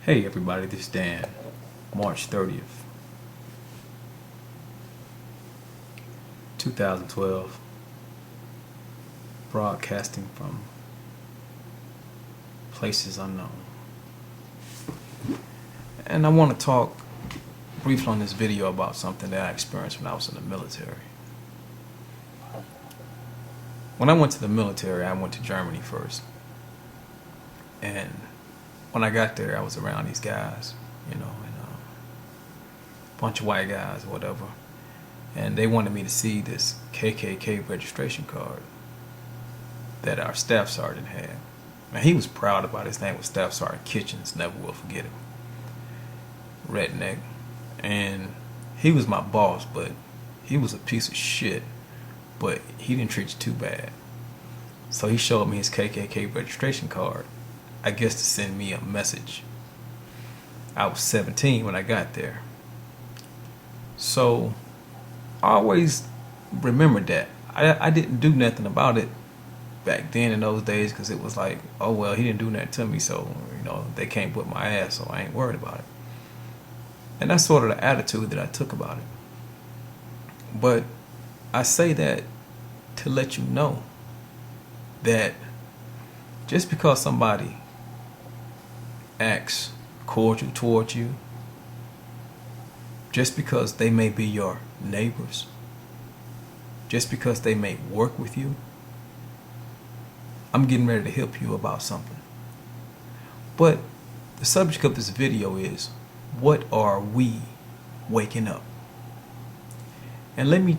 Hey everybody, this is Dan. March 30th, 2012. Broadcasting from places unknown. And I want to talk briefly on this video about something that I experienced when I was in the military. When I went to the military, I went to Germany first. And when I got there, I was around these guys, and a bunch of white guys or whatever. And they wanted me to see this KKK registration card that our staff sergeant had. Man, he was proud about it. His name was Staff Sergeant Kitchens. Never will forget him. Redneck. And he was my boss, but he was a piece of shit. But he didn't treat you too bad. So he showed me his KKK registration card, I guess to send me a message. I was 17 when I got there. So I always remembered that. I didn't do nothing about it back then in those days, because it was like, oh well, he didn't do nothing to me, so they can't whip my ass, so I ain't worried about it. And that's sort of the attitude that I took about it. But I say that to let you know that just because somebody acts cordial towards you, just because they may be your neighbors, just because they may work with you, I'm getting ready to help you about something. But the subject of this video is, what are we waking up? And let me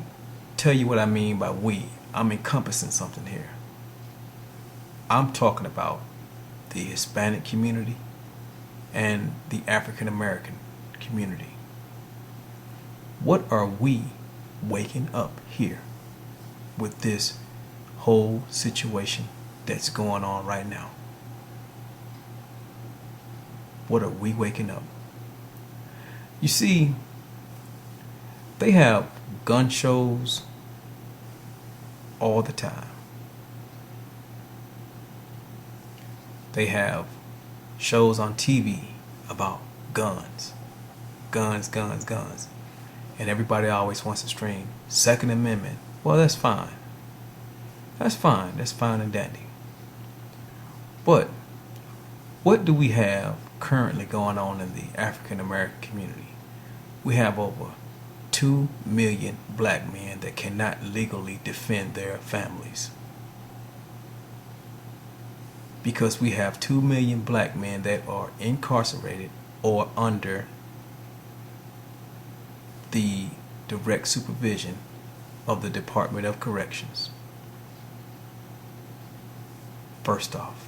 tell you what I mean by we. I'm encompassing something here. I'm talking about the Hispanic community and the African American community. What are we waking up here with this whole situation that's going on right now? What are we waking up? You see, they have gun shows all the time. They have shows on TV about guns. Guns, guns, guns. And everybody always wants to stream Second Amendment. Well, that's fine. That's fine. That's fine and dandy. But what do we have currently going on in the African American community? We have over 2 million black men that cannot legally defend their families. Because we have 2 million black men that are incarcerated or under the direct supervision of the Department of Corrections. First off,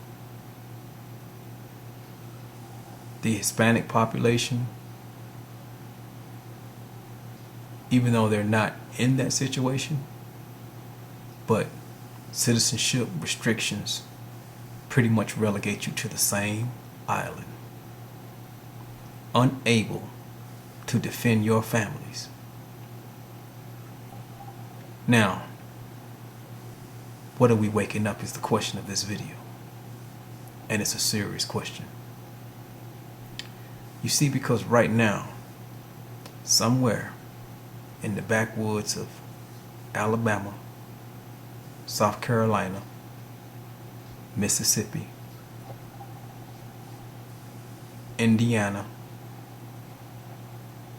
the Hispanic population, even though they're not in that situation, but citizenship restrictions pretty much relegate you to the same island, unable to defend your families. Now, what are we waking up is the question of this video. And it's a serious question. You see, because right now, somewhere in the backwoods of Alabama, South Carolina, Mississippi, Indiana,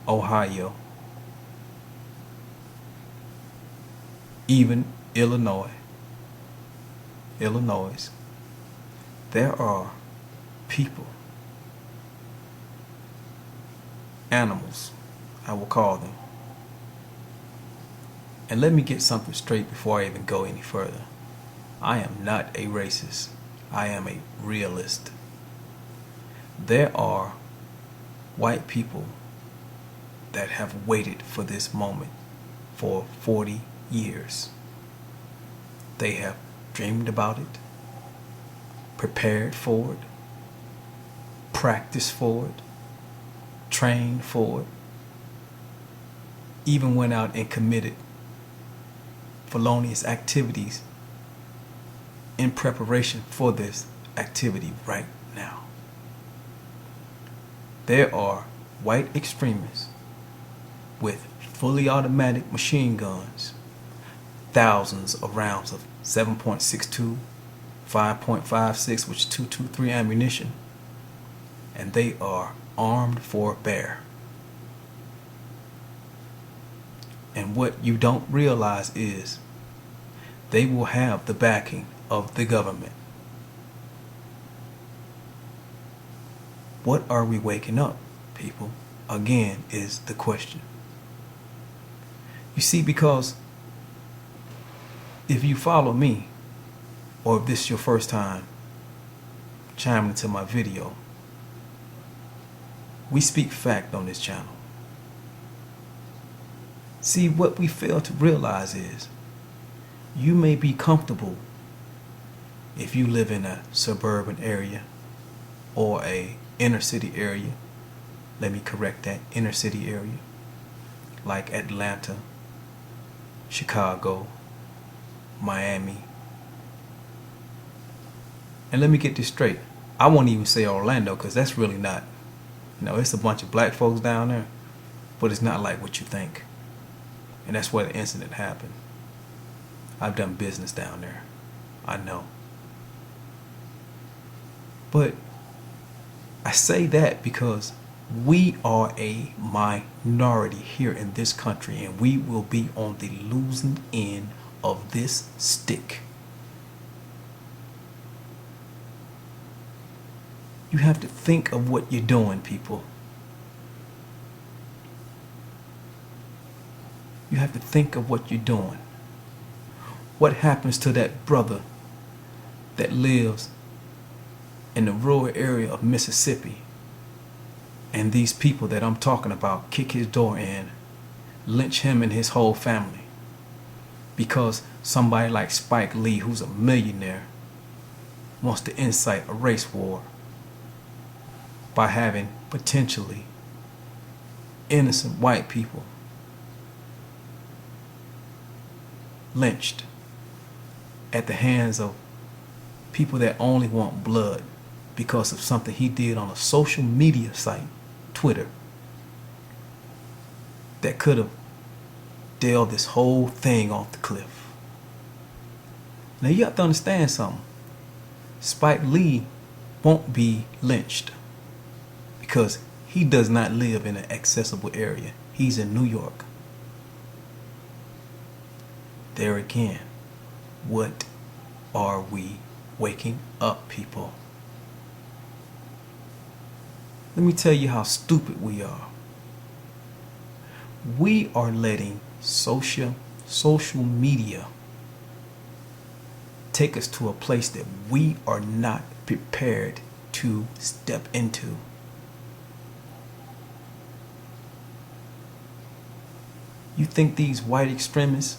Ohio, even Illinois, there are people, animals, I will call them. And let me get something straight before I even go any further. I am not a racist. I am a realist. There are white people that have waited for this moment for 40 years. They have dreamed about it, prepared for it, practiced for it, trained for it, even went out and committed felonious activities in preparation for this activity right now. There are white extremists with fully automatic machine guns, thousands of rounds of 7.62, 5.56, which is 223 ammunition, and they are armed for bear. And what you don't realize is they will have the backing of the government. What are we waking up, people? Again, is the question. You see, because if you follow me, or if this is your first time chiming into my video, we speak fact on this channel. See, what we fail to realize is you may be comfortable if you live in a suburban area or a inner city area. Let me correct that, inner city area, like Atlanta, Chicago, Miami. And let me get this straight. I won't even say Orlando, because that's really not, it's a bunch of black folks down there, but it's not like what you think. And that's where the incident happened. I've done business down there. I know. But I say that because we are a minority here in this country, and we will be on the losing end of this stick. You have to think of what you're doing, people. You have to think of what you're doing. What happens to that brother that lives in the rural area of Mississippi, and these people that I'm talking about kick his door in, lynch him and his whole family, because somebody like Spike Lee, who's a millionaire, wants to incite a race war by having potentially innocent white people lynched at the hands of people that only want blood because of something he did on a social media site, Twitter, that could have dealt this whole thing off the cliff. Now you have to understand something. Spike Lee won't be lynched because he does not live in an accessible area. He's in New York. There again, what are we waking up, people? Let me tell you how stupid we are. We are letting social media take us to a place that we are not prepared to step into. You think these white extremists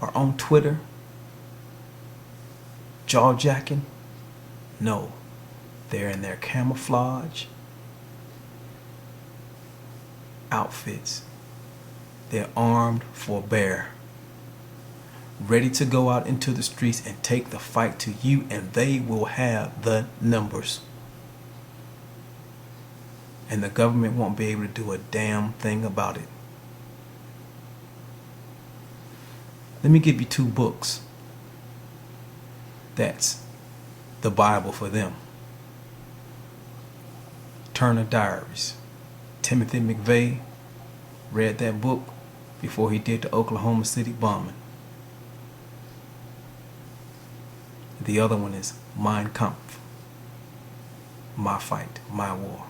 are on Twitter jaw-jacking? No, they're in their camouflage outfits. They're armed for bear, ready to go out into the streets and take the fight to you, and they will have the numbers. And the government won't be able to do a damn thing about it. Let me give you two books. That's the Bible for them. Turner Diaries. Timothy McVeigh read that book before he did the Oklahoma City bombing. The other one is Mein Kampf. My Fight, My War.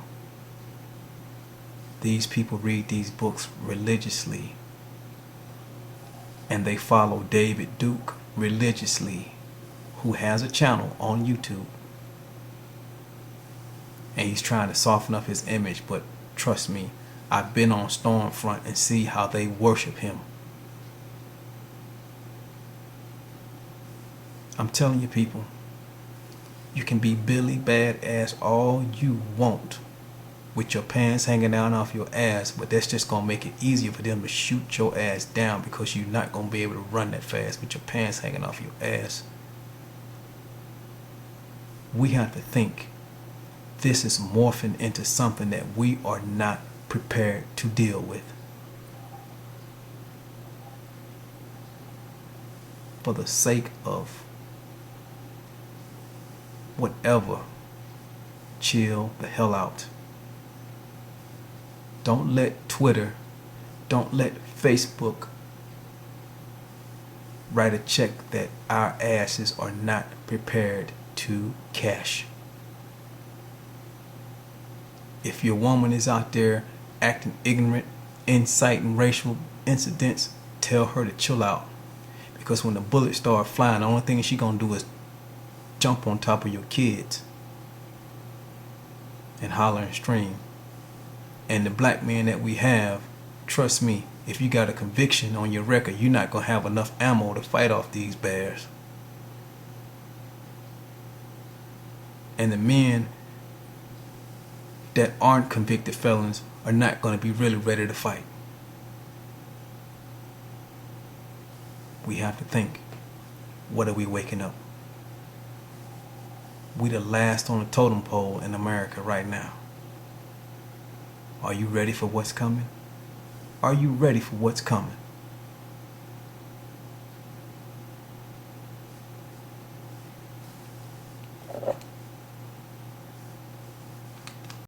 These people read these books religiously, and they follow David Duke religiously, who has a channel on YouTube, and he's trying to soften up his image. But trust me, I've been on Stormfront and see how they worship him. I'm telling you, people, you can be Billy Badass all you want with your pants hanging down off your ass, but that's just gonna make it easier for them to shoot your ass down, because you're not gonna be able to run that fast with your pants hanging off your ass. We have to think this is morphing into something that we are not prepared to deal with. For the sake of whatever, chill the hell out. Don't let Twitter, don't let Facebook write a check that our asses are not prepared to cash. If your woman is out there acting ignorant, inciting racial incidents, tell her to chill out. Because when the bullets start flying, the only thing she gonna do is jump on top of your kids and holler and scream. And the black men that we have, trust me, if you got a conviction on your record, you're not gonna have enough ammo to fight off these bears. And the men that aren't convicted felons are not gonna be really ready to fight. We have to think, what are we waking up? We the last on the totem pole in America right now. Are you ready for what's coming? Are you ready for what's coming?